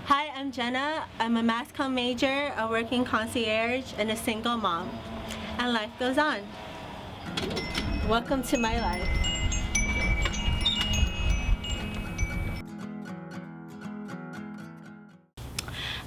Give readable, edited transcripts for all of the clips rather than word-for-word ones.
Hi, I'm Jenna. I'm a mass comm major, a working concierge, and a single mom. And life goes on. Welcome to my life.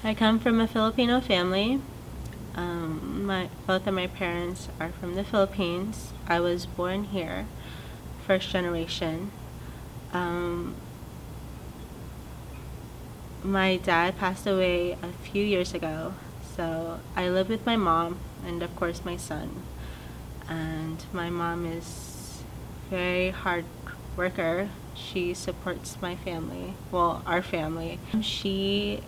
I come from a Filipino family. Both of my parents are from the Philippines. I was born here, first generation. My dad passed away a few years ago, so I live with my mom and of course my son. And my mom is very hard worker. She supports my family, well, our family. She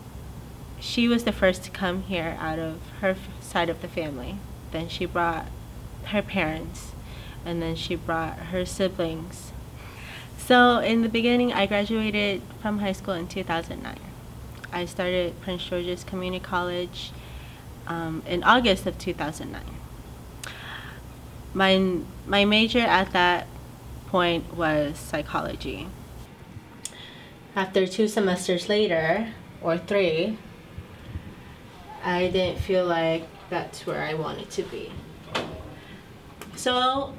was the first to come here out of her side of the family. Then she brought her parents, and then she brought her siblings. So in the beginning, I graduated from high school in 2009. I started Prince George's Community College in August of 2009. My major at that point was psychology. After 2 semesters later, or 3, I didn't feel like that's where I wanted to be. So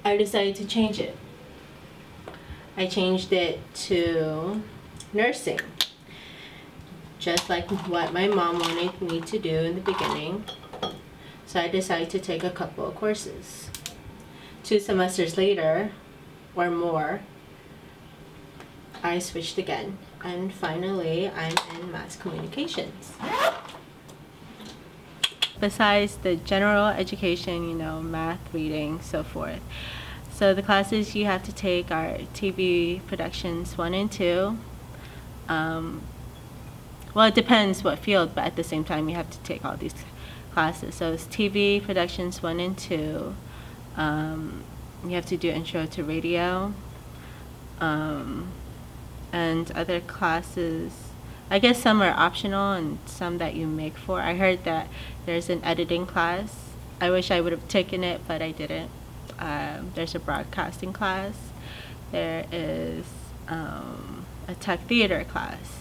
I decided to change it. I changed it to nursing, just like what my mom wanted me to do in the beginning. So I decided to take a couple of courses. 2 semesters later, or more, I switched again, and finally I'm in mass communications. Besides the general education, math, reading, so forth. So the classes you have to take are TV productions 1 and 2. Well, it depends what field, but at the same time you have to take all these classes. So it's TV productions 1 and 2. You have to do intro to radio. And other classes, I guess some are optional and some that you make for. I heard that there's an editing class. I wish I would have taken it, but I didn't. There's a broadcasting class. There is a tech theater class.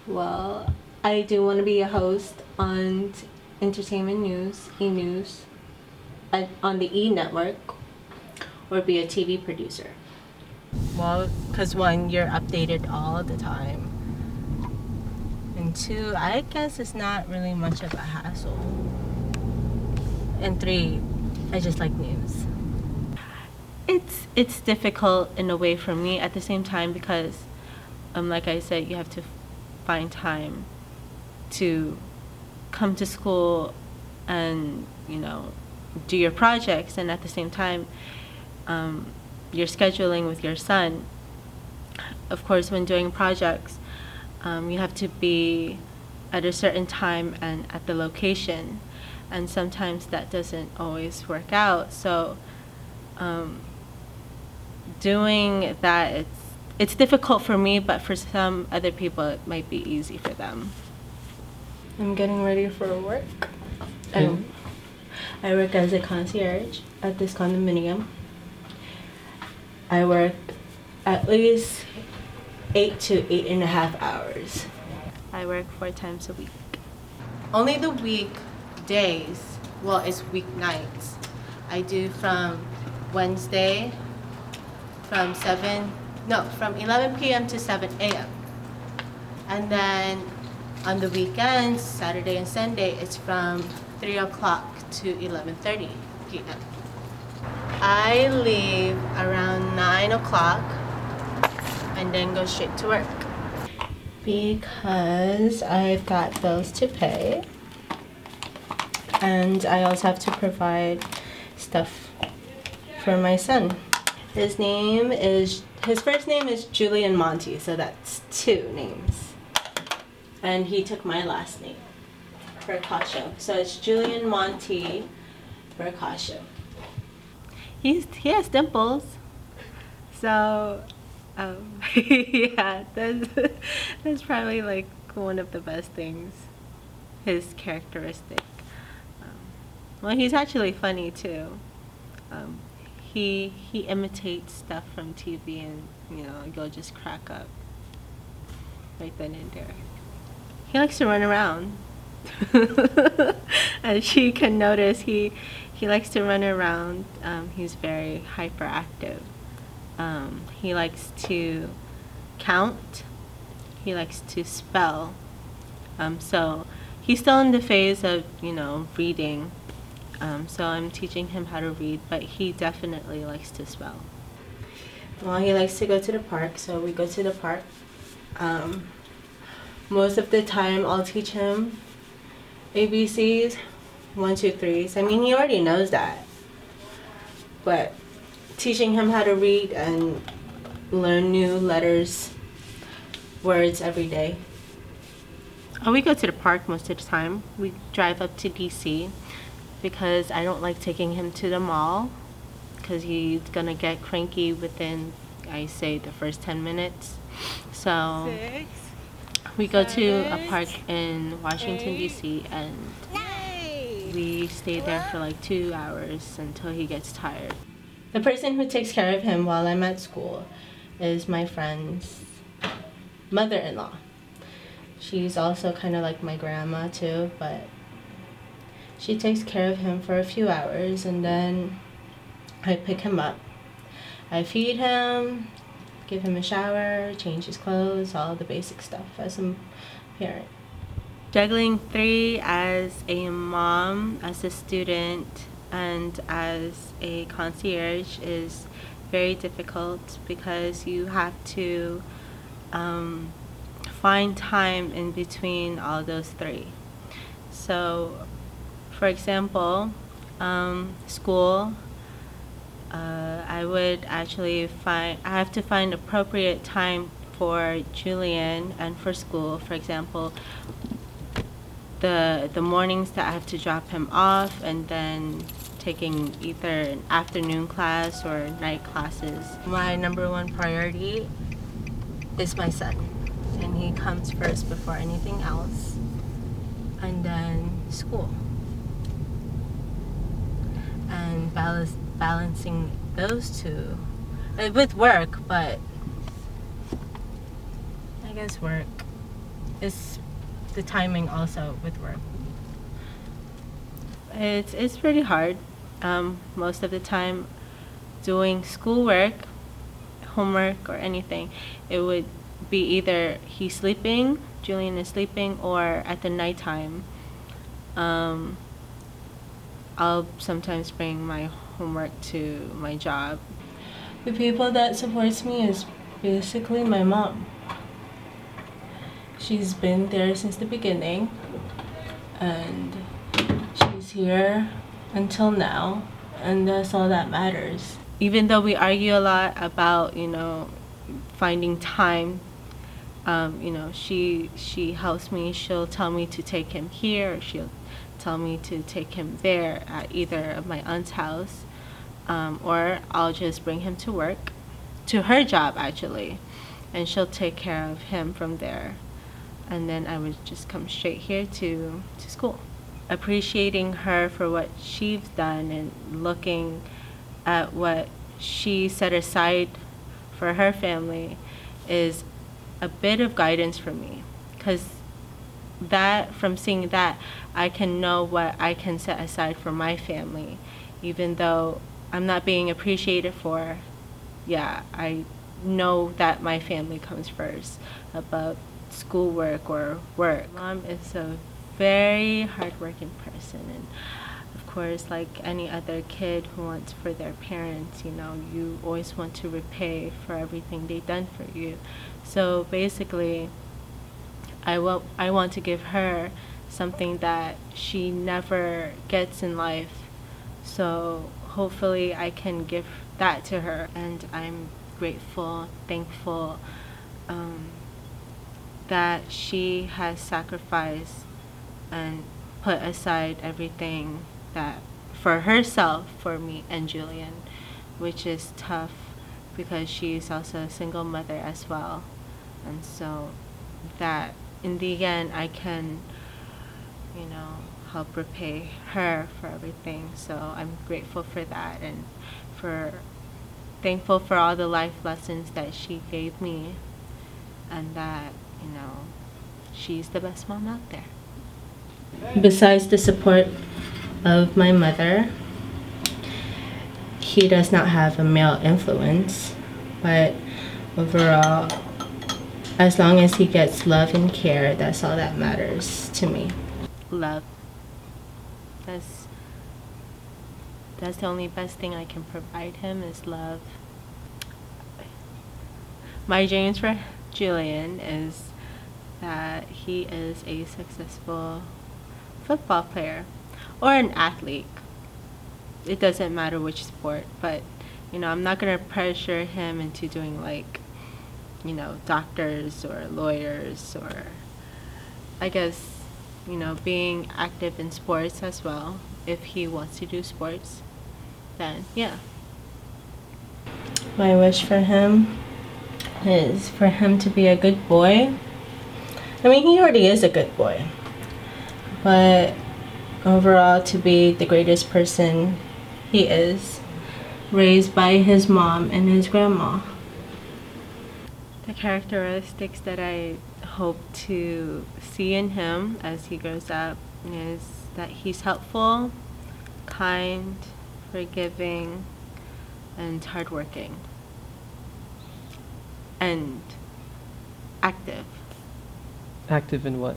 Well, I do want to be a host on entertainment news, E-News, on the E network, or be a TV producer. Well, because 1, you're updated all the time. And 2, I guess it's not really much of a hassle. And 3, I just like news. It's difficult in a way for me at the same time because, like I said, you have to find time to come to school and, do your projects, and at the same time, you're scheduling with your son. Of course, when doing projects, you have to be at a certain time and at the location, and sometimes that doesn't always work out. So doing that, it's difficult for me, but for some other people it might be easy for them. I'm getting ready for work. I work as a concierge at this condominium. I work at least 8 to 8.5 hours. I work 4 times a week. Only the weekdays, well, it's weeknights. I do from Wednesday from 11 p.m. to 7 a.m. And then on the weekends, Saturday and Sunday, it's from 3 o'clock to 11:30 p.m. I leave around 9 o'clock and then go straight to work because I've got bills to pay, and I also have to provide stuff for my son. His first name is Julian Monty, so that's 2 names. And he took my last name, Bercasio. So it's Julian Monty Bercasio. He has dimples, so yeah, that's probably like one of the best things, his characteristic. Well, he's actually funny too. He imitates stuff from TV, and you'll just crack up. right then and there. He likes to run around. As you can notice, he likes to run around. He's very hyperactive. He likes to count. He likes to spell. So he's still in the phase of, reading. So I'm teaching him how to read, but he definitely likes to spell. Well, he likes to go to the park, so we go to the park. Most of the time, I'll teach him ABCs, 1, 2, 3s. I mean, he already knows that. But teaching him how to read and learn new letters, words every day. We go to the park most of the time. We drive up to DC because I don't like taking him to the mall because he's gonna get cranky within, I say, the first 10 minutes. So we go to a park in Washington, D.C., and we stay there for like 2 hours until he gets tired. The person who takes care of him while I'm at school is my friend's mother-in-law. She's also kind of like my grandma too, but she takes care of him for a few hours, and then I pick him up. I feed him, give him a shower, change his clothes, all the basic stuff as a parent. Juggling 3 as a mom, as a student, and as a concierge is very difficult because you have to find time in between all those 3. So, for example, school, I have to find appropriate time for Julian and for school. For example, the mornings that I have to drop him off, and then taking either an afternoon class or night classes. My number 1 priority is my son, and he comes first before anything else, and then school. And balancing those 2 with work, but I guess work is the timing also with work. It's pretty hard. Most of the time doing schoolwork, homework, or anything, it would be either he's sleeping, Julian is sleeping, or at the nighttime. I'll sometimes bring my homework to my job. The people that supports me is basically my mom. She's been there since the beginning, and she's here until now, and that's all that matters. Even though we argue a lot about, finding time, she helps me. She'll tell me to take him here, or she'll tell me to take him there at either of my aunt's house, or I'll just bring him to work, to her job actually, and she'll take care of him from there. And then I would just come straight here to school. Appreciating her for what she's done and looking at what she set aside for her family is a bit of guidance for me, because from seeing that, I can know what I can set aside for my family. Even though I'm not being appreciated for, I know that my family comes first above schoolwork or work. Mom is a very hardworking person, and of course, like any other kid who wants for their parents, you always want to repay for everything they've done for you. So basically, I want to give her something that she never gets in life. So hopefully I can give that to her, and I'm grateful, thankful that she has sacrificed and put aside everything that for herself, for me and Julian, which is tough because she's also a single mother as well. And so that in the end I can, help repay her for everything. So I'm grateful for that, and thankful for all the life lessons that she gave me, and that, you know, she's the best mom out there. Besides the support of my mother, he does not have a male influence, but overall, as long as he gets love and care, that's all that matters to me. Love. That's the only best thing I can provide him is love. My dreams for Julian is that he is a successful football player or an athlete. It doesn't matter which sport, but you know, I'm not gonna pressure him into doing like, you know, doctors or lawyers, or I guess, you know, being active in sports as well. If he wants to do sports, then yeah. My wish for him is for him to be a good boy. I mean, he already is a good boy, but overall to be the greatest person he is, raised by his mom and his grandma. The characteristics that I hope to see in him as he grows up is that he's helpful, kind, forgiving, and hardworking, and active. Active in what?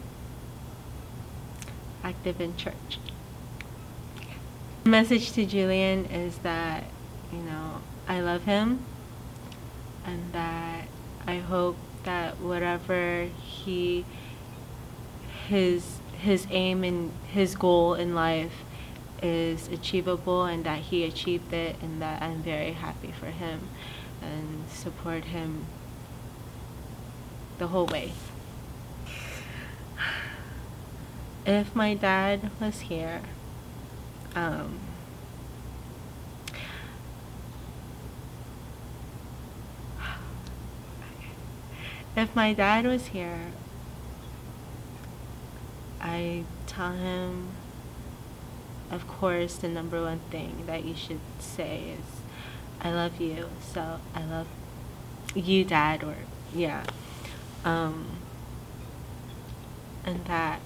Active in church. The message to Julian is that, you know, I love him, and that I hope that whatever his aim and his goal in life is achievable, and that he achieved it, and that I'm very happy for him and support him the whole way. If my dad was here, if my dad was here, I tell him, of course, the number one thing that you should say is, I love you. So I love you, Dad, or yeah. And that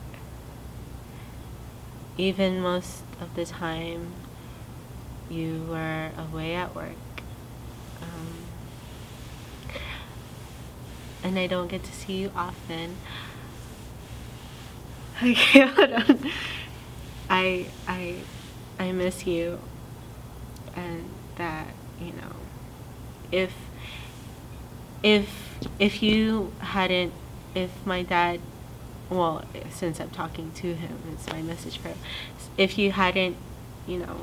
even most of the time you were away at work, and I don't get to see you often. Okay, hold on. I miss you, and that, you know, if you hadn't, if my dad, well, since I'm talking to him, it's my message for him. If you hadn't, you know,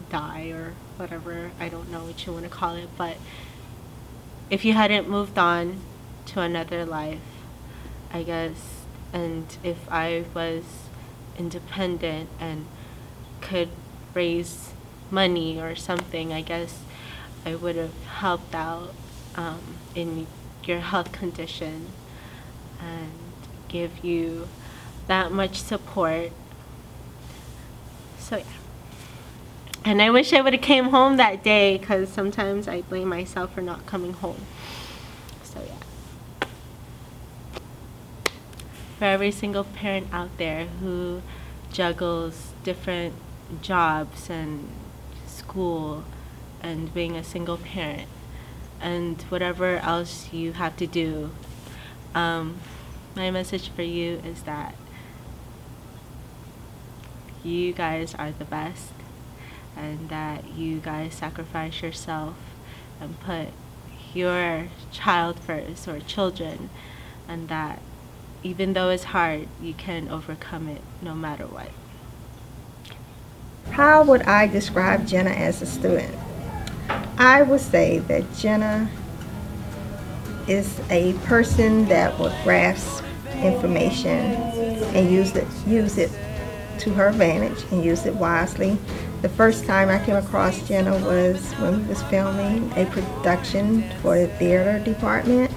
die or whatever, I don't know what you want to call it, but if you hadn't moved on to another life, I guess, and if I was independent and could raise money or something, I guess I would have helped out in your health condition and give you that much support. So yeah. And I wish I would have came home that day, because sometimes I blame myself for not coming home. So yeah. For every single parent out there who juggles different jobs and school and being a single parent and whatever else you have to do, my message for you is that you guys are the best, and that you guys sacrifice yourself and put your child first, or children, and that even though it's hard, you can overcome it no matter what. How would I describe Jenna as a student? I would say that Jenna is a person that will grasp information and use it to her advantage and use it wisely. The first time I came across Jenna was when we was filming a production for the theater department,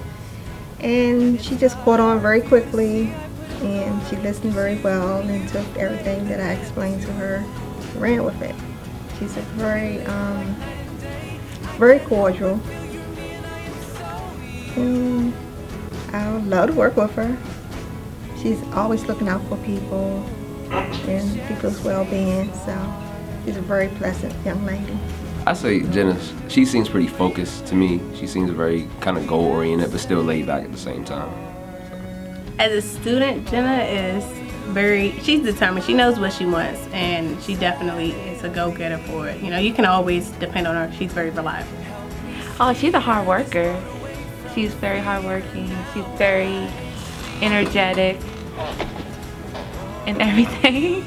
and she just caught on very quickly, and she listened very well and took everything that I explained to her, ran with it. She's a very cordial, and I would love to work with her. She's always looking out for people and people's well-being, so she's a very pleasant young lady. I say Jenna, she seems pretty focused to me. She seems very kind of goal-oriented, but still laid back at the same time. As a student, Jenna is she's determined. She knows what she wants, and she definitely is a go-getter for it. You know, you can always depend on her. She's very reliable. Oh, she's a hard worker. She's very hardworking. She's very energetic and everything.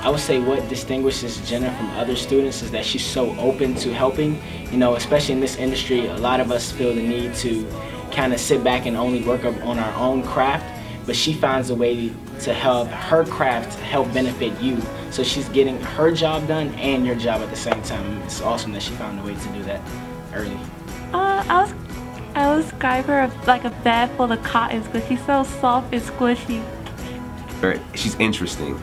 I would say what distinguishes Jenna from other students is that she's so open to helping. You know, especially in this industry, a lot of us feel the need to kind of sit back and only work on our own craft, but she finds a way to help her craft help benefit you. So she's getting her job done and your job at the same time. It's awesome that she found a way to do that early. I would describe her like a bag full of cottons because she's so soft and squishy. She's interesting.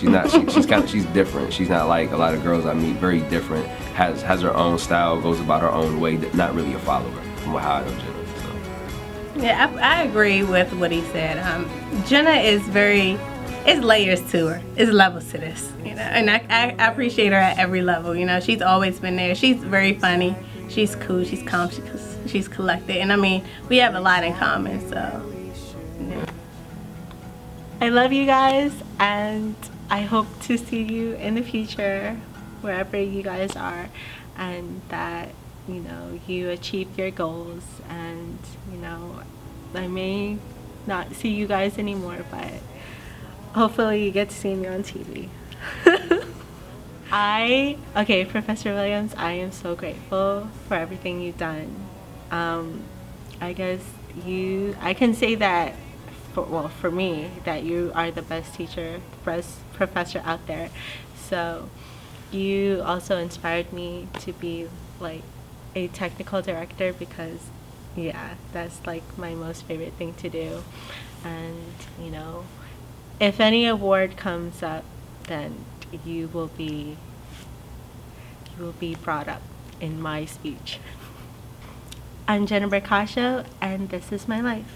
She's different. She's not like a lot of girls I meet. Very different. Has her own style. Goes about her own way. Not really a follower from how I know Jenna. So. Yeah, I agree with what he said. Jenna is it's layers to her. It's levels to this, you know. And I appreciate her at every level. You know, she's always been there. She's very funny. She's cool. She's calm. She's collected. And I mean, we have a lot in common. So. Yeah. I love you guys, and I hope to see you in the future, wherever you guys are, and that, you know, you achieve your goals. And, you know, I may not see you guys anymore, but hopefully you get to see me on TV. Okay, Professor Williams, I am so grateful for everything you've done. I guess I can say that, for me, that you are the best teacher, best professor out there. So you also inspired me to be like a technical director, because yeah, that's like my most favorite thing to do. And, you know, if any award comes up, then you will be brought up in my speech. I'm Jenna Bercasio, and this is my life.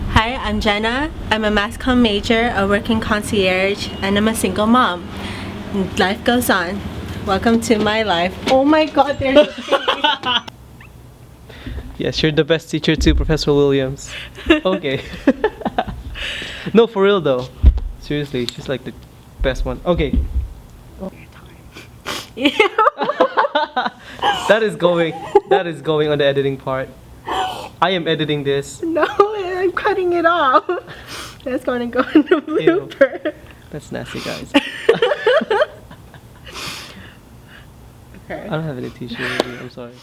Hi, I'm Jenna. I'm a mass comm major, a working concierge, and I'm a single mom. Life goes on. Welcome to my life. Oh my God, there's Yes, you're the best teacher too, Professor Williams. Okay. No, for real though. Seriously, she's like the best one. Okay. That is going on the editing part. I am editing this. No, I'm cutting it off. That's going to go in the blooper. Ew. That's nasty, guys. Okay. I don't have any t-shirt. I'm sorry.